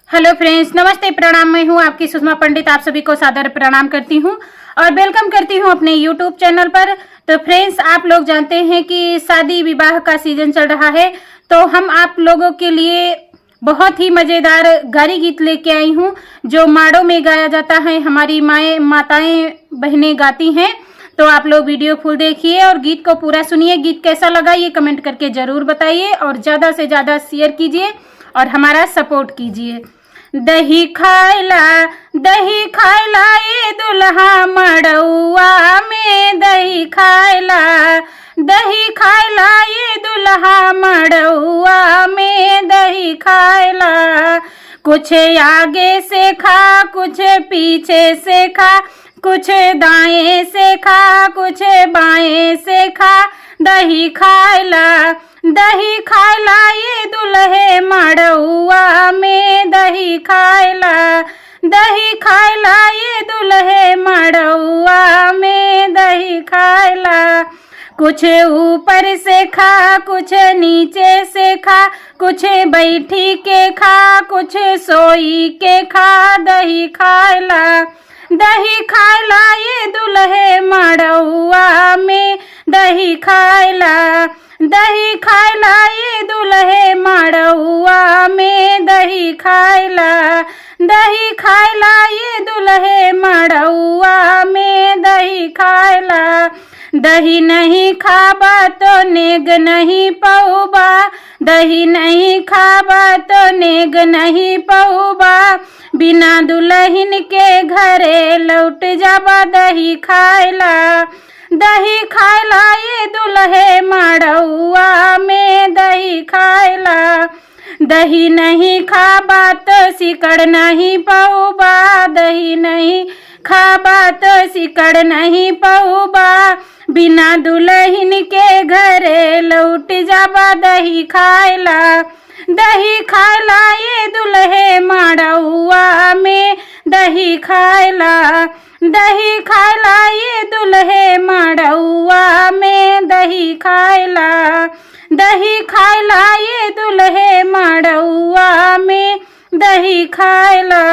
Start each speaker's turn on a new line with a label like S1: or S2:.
S1: Hello friends, नमस्ते, प्रणाम। मैं हूं आपकी सुषमा पंडित। आप सभी को सादर प्रणाम करती हूं और वेलकम करती हूं अपने यूट्यूब चैनल पर। तो फ्रेंड्स, आप लोग जानते हैं कि शादी विवाह का सीजन चल रहा है, तो हम आप लोगों के लिए बहुत ही मज़ेदार गारी गीत लेके आई हूं जो माड़ों में गाया जाता है। हमारी माताएं बहनें गाती हैं। तो आप लोग वीडियो फुल देखिए और गीत को पूरा सुनिए। गीत कैसा लगा ये कमेंट करके ज़रूर बताइए और ज़्यादा से ज़्यादा शेयर कीजिए और हमारा सपोर्ट कीजिए। दही खायला ये दुल्हा मड़उआ में, दही खायला ये दुल्हा मड़उआ में, दही खायला। कुछ आगे से खा, कुछ पीछे से खा, कुछ दाएं से खा, कुछ बाएं से खा, दही खायला ये दुल्हे मड़उआ में, दही खायला ये दुल्हे मड़उआ में, दही खायला। कुछ ऊपर से खा, कुछ नीचे से खा, कुछ बैठी के खा, कुछ सोई के खा, दही खायला ये दुल्हे मड़उआ में, दही खायला ये दुल्हे मड़उआ में, दही खायला ये दुल्हे मड़उआ में, दही खायला। दही नहीं खाबा तो नेग नहीं पऊबा, दही नहीं खाबा तो नेग नहीं पऊबा, बिना दुल्हन के घरे लौट जाबा, दही खायला ये दुल्हे मड़उआ में, दही खायला। दही नहीं खाबा तो सिकड़ नहीं पऊबा, दही नहीं खाबा तो सिकड़ नहीं पऊबा, बिना दुल्हन के घरे लौट जाबा, दही खायला ये दुल्हे मड़उआ में, दही खायला ये दुल्हे मड़उआ में, दही खायला ये दुल्हे मड़उआ में, दही खायला।